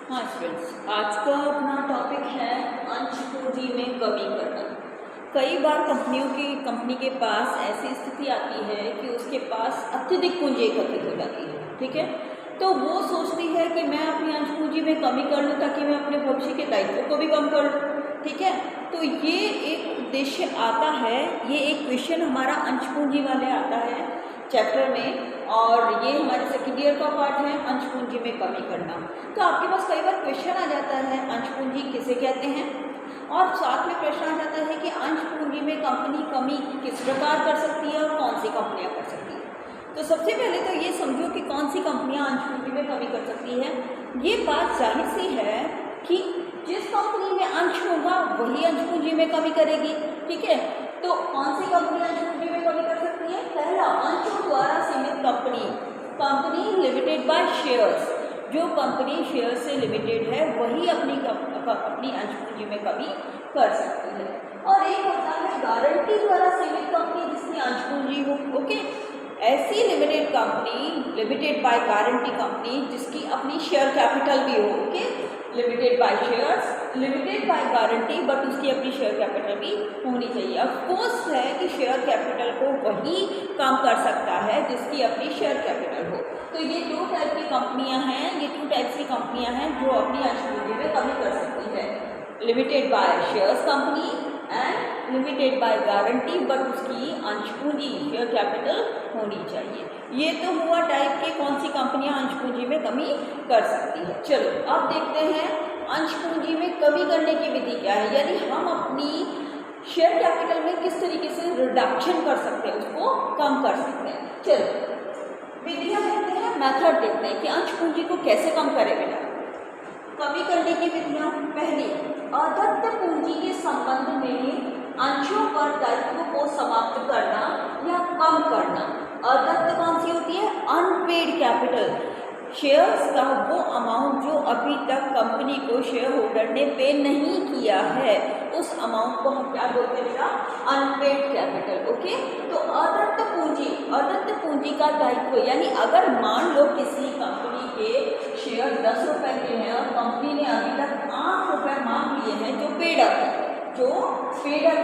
हाँ स्टूडेंट्स, आज का अपना टॉपिक है अंश पूंजी में कमी करना। कई बार कंपनी के पास ऐसी स्थिति आती है कि उसके पास अत्यधिक पूंजी एकत्रित हो जाती है। ठीक है, तो वो सोचती है कि मैं अपनी अंश पूंजी में कमी कर लूँ ताकि मैं अपने भविष्य के दायित्व को भी कम कर लूँ। ठीक है, तो ये एक उद्देश्य आता है, ये एक क्वेश्चन हमारा अंश पूंजी वाले आता है चैप्टर में, और ये हमारे सेकेंड ईयर का पार्ट है अंश पूंजी में कमी करना। तो आपके पास कई बार क्वेश्चन आ जाता है अंश पूंजी किसे कहते हैं, और साथ में प्रश्न आ जाता है कि अंश पूंजी में कंपनी कमी किस प्रकार कर सकती है और कौन सी कंपनियां कर सकती है। तो सबसे पहले तो ये समझो कि कौन सी कंपनियां अंश पूंजी में कमी कर सकती है। ये बात जाहिर सी है कि जिस कंपनी में अंश होगा वही अंश पूंजी में कमी करेगी। ठीक है, तो कौन सी कंपनी अंश पूंजी में कमी कर सकती है? पहला, अंशों द्वारा सीमित कंपनी लिमिटेड बाय शेयर्स। जो कंपनी शेयर से लिमिटेड है वही अपनी अंश पूंजी में कमी कर सकती है। और एक होता है गारंटी द्वारा सीमित कंपनी जिसकी अंश पूंजी हो। ओके, ऐसी limited company, limited by guarantee company जिसकी अपनी शेयर कैपिटल भी हो। Okay, limited by shares, limited by guarantee, but उसकी अपनी शेयर कैपिटल भी होनी चाहिए। ऑफकोर्स है कि शेयर कैपिटल को वही कम कर सकता है जिसकी अपनी शेयर कैपिटल हो। तो ये दो टाइप की कंपनियां हैं, ये टू टाइप्स की कंपनियां हैं जो अपनी अंश पूंजी में कमी कर सकती है। Limited by shares company and limited by guarantee, but उसकी अंश पूंजी शेयर कैपिटल होनी चाहिए। ये तो हुआ टाइप के कौन सी कंपनियां अंश पूंजी में कमी कर सकती है। चलो अब देखते हैं अंश पूंजी में कमी करने की विधि क्या है, यानी हम अपनी शेयर कैपिटल में किस तरीके से रिडक्शन कर सकते हैं, उसको कम कर सकते हैं। चलो विधियां देखते हैं, मेथड देखते हैं कि अंश पूंजी को कैसे कम करें बेटा। कमी करने की विधियां, पहली, अदत्त पूंजी के संबंध में अंशों पर दायित्व को समाप्त करना या कम करना। अदत्त कौन सी होती है? अनपेड कैपिटल, शेयर्स का वो अमाउंट जो अभी तक कंपनी को शेयर होल्डर ने पे नहीं किया है, उस अमाउंट को हम क्या बोलते हैं बेटा? Unpaid capital. ओके, तो अदत्त पूंजी का दायित्व, यानी अगर मान लो किसी कंपनी के शेयर 10 रुपए के हैं और कंपनी ने अभी तक 8 रुपए मांग लिए हैं, जो पेड अप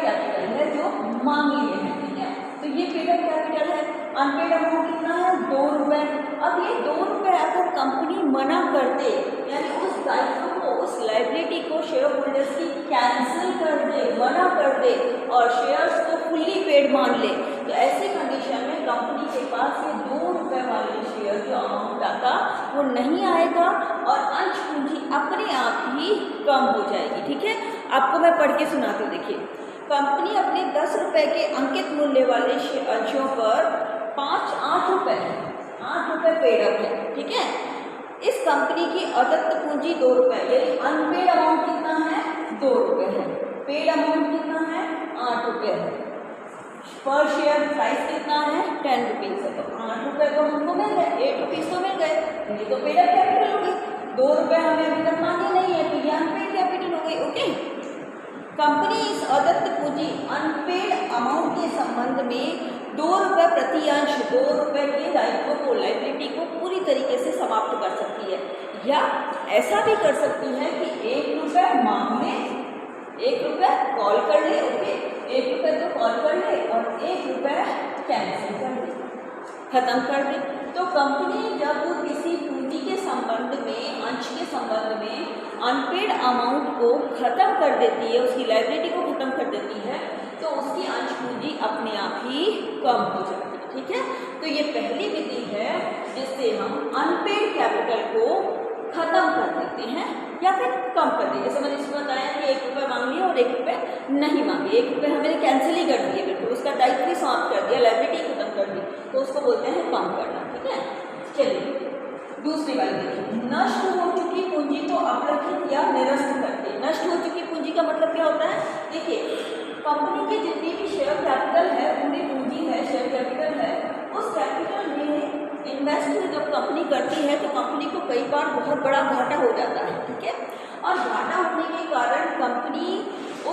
कैपिटल है, जो मांग लिए हैं। ठीक है, तो ये पेड अप कैपिटल है। अनपेड अमाउंट कितना है? 2 रुपए। अब ये 2 रुपए अगर कंपनी मना कर दे, यानी उस दायित्व को, उस लायबिलिटी को शेयर होल्डर्स की कैंसिल कर दे, मना कर दे और शेयर्स को फुल्ली पेड मान ले, तो ऐसी कंडीशन में कंपनी के पास ये 2 रुपए वाले शेयर जो अमाउंट आता वो नहीं आएगा और अंश पूंजी अपने आप ही कम हो जाएगी। ठीक है, आपको मैं पढ़ के सुनाती हूँ। देखिए, कंपनी अपने 10 रुपए के अंकित मूल्य वाले अंशों पर 8 रुपए पेड अप है। ठीक है, इस कंपनी की अदत्त पूंजी 2 रुपए, यानी अनपेड अमाउंट कितना है? 2 रुपए है। पेड अमाउंट कितना है? 8 रुपए है। पर शेयर प्राइस कितना है? 10 रुपीज है। तो 8 रुपए तो हमको मिल गए, 8 रुपीज तो मिल गए, ये तो पेड अप कैपिटल हो गई। 2 रुपए हमें अभी तक मांगे नहीं है, तो ये अनपेड कैपिटल हो गई। ओके, कंपनी इस अदत्त पूंजी अनपेड अमाउंट के संबंध में 2 रुपए प्रति अंश, 2 रुपए के दायित्व को, लायबिलिटी को पूरी तरीके से समाप्त कर सकती है, या ऐसा भी कर सकती है कि 1 रुपए मांग ले, 1 रुपए कॉल कर ले। ओके, 1 रुपए तो कॉल कर ले और 1 रुपए कैंसिल कर दे, खत्म कर दे। तो कंपनी जब किसी पूंजी के संबंध में, अंश के संबंध में अनपेड अमाउंट को खत्म कर देती है, उसकी लायबिलिटी को खत्म कर देती है, तो उसकी अंश पूंजी अपने आप ही कम हो जाती है। ठीक है, तो ये पहली विधि है जिससे हम अनपेड कैपिटल को खत्म कर देते हैं या फिर कम कर देते। जैसे मैंने इसमें बताया कि 1 रुपये मांग लिया और 1 रुपये नहीं मांगे, 1 रुपये हमने कैंसिल ही कर दिए, बिल्कुल उसका दायित्व ही समाप्त कर दिया, लायबिलिटी खत्म कर दी, तो उसको बोलते हैं कम करना। ठीक है, चलिए दूसरी बात देखिए, नष्ट हो चुकी पूंजी को अपलक्षित या निरस्त करके। नष्ट हो चुकी पूंजी का मतलब क्या होता है? देखिए, कंपनी की जितनी भी शेयर कैपिटल है, पूरी पूंजी है, शेयर कैपिटल है, उस कैपिटल में इन्वेस्ट जब कंपनी करती है तो कंपनी को कई बार बहुत बड़ा घाटा हो जाता है। ठीक है, और घाटा होने के कारण कंपनी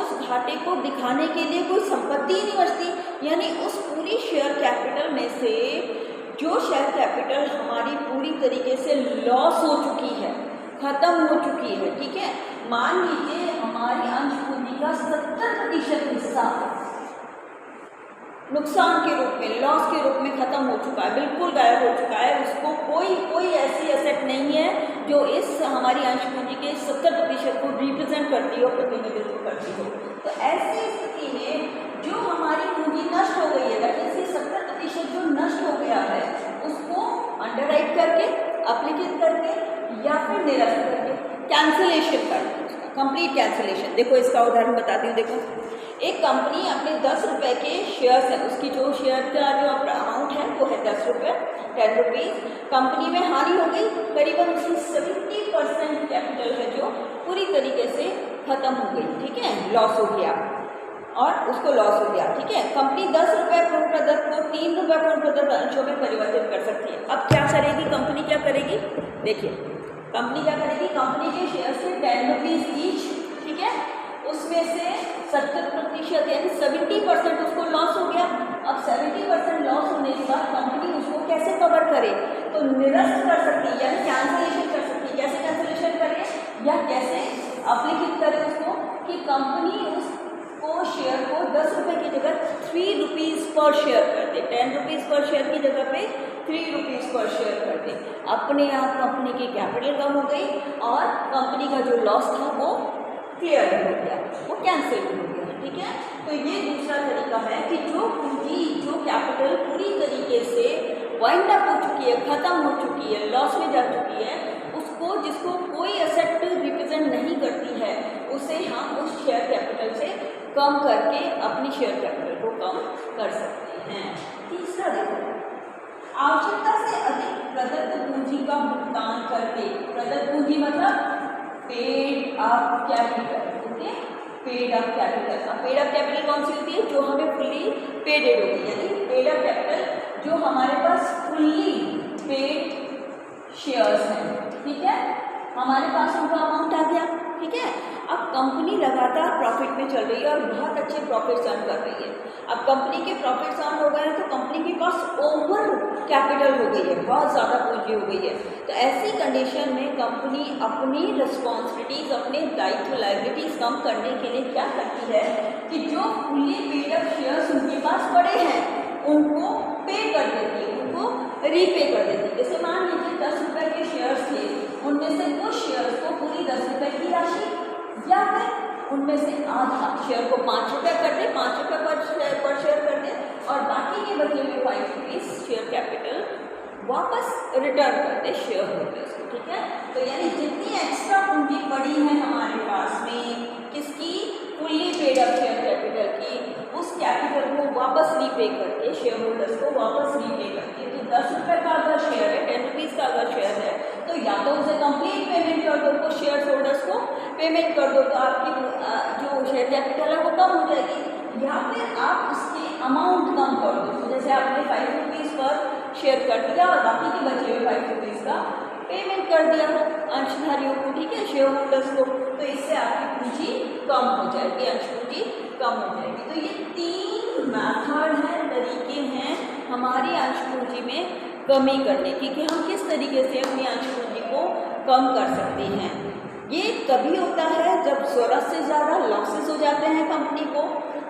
उस घाटे को दिखाने के लिए कोई संपत्ति नहीं बचती, यानी उस पूरी शेयर कैपिटल में से जो शेयर कैपिटल हमारी पूरी तरीके से लॉस हो चुकी है, खत्म हो चुकी है। ठीक है, मान लीजिए हमारी अंश पूंजी का 70% हिस्सा नुकसान के रूप में, लॉस के रूप में खत्म हो चुका है, बिल्कुल गायब हो चुका है। उसको कोई ऐसी एसेट नहीं है जो इस हमारी अंश पूंजी के 70% को रिप्रेजेंट करती हो, प्रतिनिधित्व करती हो। तो ऐसी स्थिति में जो हमारी पूंजी नष्ट हो गई है, दैट इज 70% जो नष्ट हो गया है, उसको अंडरराइट करके, अप्लीकेट करके या फिर निरस्त करके कैंसिलेशन करके, उसका कंप्लीट कैंसिलेशन। देखो इसका उदाहरण बताती हूँ। देखो एक कंपनी अपने 10 रुपये के शेयर्स हैं, उसकी जो शेयर का जो अमाउंट है वो है 10 रुपये, 10 रुपीज़। कंपनी में हानि हो गई, करीबन उसकी 70% कैपिटल है जो पूरी तरीके से खत्म हो गई। ठीक है, लॉस हो गया और उसको लॉस हो गया। ठीक है, कंपनी 10 रुपये पूर्ण प्रदत्त को 3 रुपये पूर्ण प्रदत्त अंशों में परिवर्तित कर सकती है। अब क्या करेगी कंपनी, क्या करेगी? देखिए कंपनी क्या करेगी, कंपनी के शेयर से 10 रुपीज़ ईच, ठीक है, उसमें से 70% यानी 70% उसको लॉस हो गया। अब 70% लॉस होने के बाद कंपनी उसको कैसे कवर करे? तो निरस्त कर सकती है, यानी कैंसिलेशन कर सकती है। कैसे कैंसिलेशन करे या कैसे अप्लीकेट करे उसको कि कंपनी उसको शेयर को 10 रुपये की जगह 3 रुपीज़ पर शेयर कर दे, 10 रुपीज़ पर शेयर की जगह पे 3 रुपीज़ पर शेयर कर दे। अपने आप कंपनी की कैपिटल कम हो गई और कंपनी का जो लॉस था वो क्लियर हो गया, वो कैंसिल हो गया। ठीक है, तो ये दूसरा तरीका है कि जो पूंजी, जो कैपिटल पूरी तरीके से वाइंड अप हो चुकी है, खत्म हो चुकी है, लॉस में जा चुकी है, उसको, जिसको कोई एसेट रिप्रेजेंट नहीं करती है, उसे हम उस शेयर कैपिटल से कम करके अपनी शेयर कैपिटल को कम कर सकते हैं। तीसरा देखो, आवश्यकता से अधिक प्रदत्त पूंजी का भुगतान करके, प्रदत्त पूंजी मतलब paid up capital, okay, paid up capital. अब पेड अप कैपिटल कौन सी होती है? जो हमें फुल्ली पेडेड होगी, यानी पेड अप कैपिटल जो हमारे पास फुल्ली पेड शेयर्स हैं। ठीक है, हमारे पास उनका अमाउंट आ गया। ठीक है, अब कंपनी लगातार प्रॉफिट में चल रही है और बहुत अच्छे प्रॉफिट्स अर्न कर रही है। अब कंपनी के प्रॉफिट्स अर्न हो गए हैं तो कंपनी के पास ओवर कैपिटल हो गई है, बहुत ज़्यादा पूंजी हो गई है। तो ऐसी कंडीशन में कंपनी अपनी रिस्पॉन्सिबिलिटीज़, अपने दायित्व, लायबिलिटीज़ कम करने के लिए क्या करती है कि जो फुल्ली पेड अप शेयर्स उनके पास पड़े हैं उनको पे कर देती है, उनको रीपे कर देती है। जैसे मान लीजिए 10 रुपये के शेयर्स थे, उनमें से कुछ शेयर्स को पूरी 10 रुपये की राशि या फिर उनमें से आधा शेयर को 5 रुपये कर दे, 5 रुपये पर शेयर कर दे और बाकी के बचे हुए 5 रुपीज़ शेयर कैपिटल वापस रिटर्न कर दे शेयर होल्डर्स को। ठीक है, तो यानी जितनी एक्स्ट्रा पूंजी पड़ी है हमारे पास में, किसकी? Fully paid up share capital की, उस कैपिटल को वापस रीपे करके, शेयर होल्डर्स को वापस रीपे करके। तो 10 रुपये का अगर शेयर है, 10 रुपीज़ का अगर शेयर है, तो या तो उसे कंप्लीट पेमेंट कर दो, तो शेयर होल्डर्स को पेमेंट कर दो, तो आपकी जो शेयर कैपिटल है वो कम हो जाएगी, या फिर आप उसके अमाउंट कम कर दो। तो जैसे आपने 5 रुपीज़ पर शेयर कर दिया और बाकी के बचे हुए 5 रुपीज़ का पेमेंट कर दिया अंशधारियों को, ठीक है, शेयर होल्डर्स को, तो इससे आपकी पूंजी कम हो जाएगी, अंश पूंजी कम हो जाएगी। तो ये 3 मेथड हैं, तरीके हैं हमारी अंश पूंजी में कमी करने की, कि हम किस तरीके से अपनी अंश पूंजी को कम कर सकते हैं। ये तभी होता है जब ज़रूरत से ज़्यादा लॉसेस हो जाते हैं कंपनी को,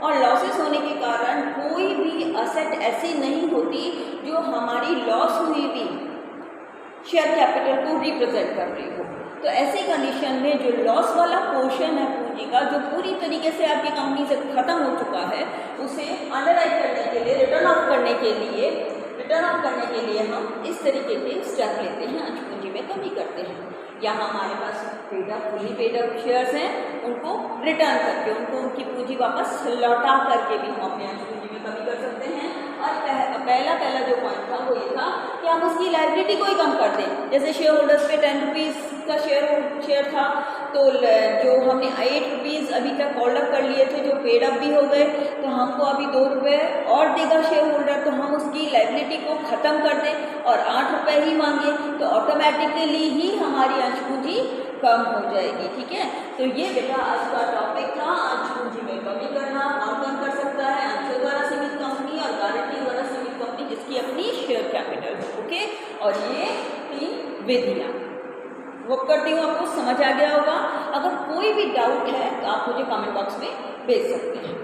और लॉसेस होने के कारण कोई भी असेट ऐसी नहीं होती जो हमारी लॉस हुई भी शेयर कैपिटल को रिप्रेजेंट कर रही हो। तो ऐसी कंडीशन में जो लॉस वाला पोर्शन है पूंजी का, जो पूरी तरीके से आपकी कंपनी से खत्म हो चुका है, उसे अंडरराइट करने के लिए, रिटर्न ऑफ करने के लिए हम इस तरीके के स्टेप लेते हैं, अंश पूंजी में कमी करते हैं। यहाँ हमारे पास फुल्ली पेड अप शेयर्स हैं, उनको रिटर्न करके, उनको उनकी पूंजी वापस लौटा करके भी हम अपने अंश पूंजी में कमी कर सकते हैं। और पहला जो पॉइंट था वो ये था कि हम उसकी लायबिलिटी को ही कम कर दें। जैसे शेयर होल्डर्स पे 10 रुपीज़ का शेयर था, तो जो हमने 8 रुपीज़ अभी तक कॉल अप कर लिए थे, जो पेड अप भी हो गए, तो हमको अभी 2 रुपये और देगा शेयर होल्डर, तो हम उसकी लायबिलिटी को ख़त्म कर दें और 8 रुपये ही मांगे, तो ऑटोमेटिकली ही हमारी अंश पूंजी कम हो जाएगी। ठीक है, तो ये बेटा आज का टॉपिक था, अंश पूंजी में कमी करना। कौन कर सकता है? अंशों द्वारा सीमित कंपनी और गारंटी द्वारा सीमित कंपनी जिसकी अपनी शेयर कैपिटल है। ओके, और ये 3 विधियाँ। होप करती हूँ आपको समझ आ गया होगा। अगर कोई भी डाउट है तो आप मुझे कमेंट बॉक्स में भेज सकते हैं।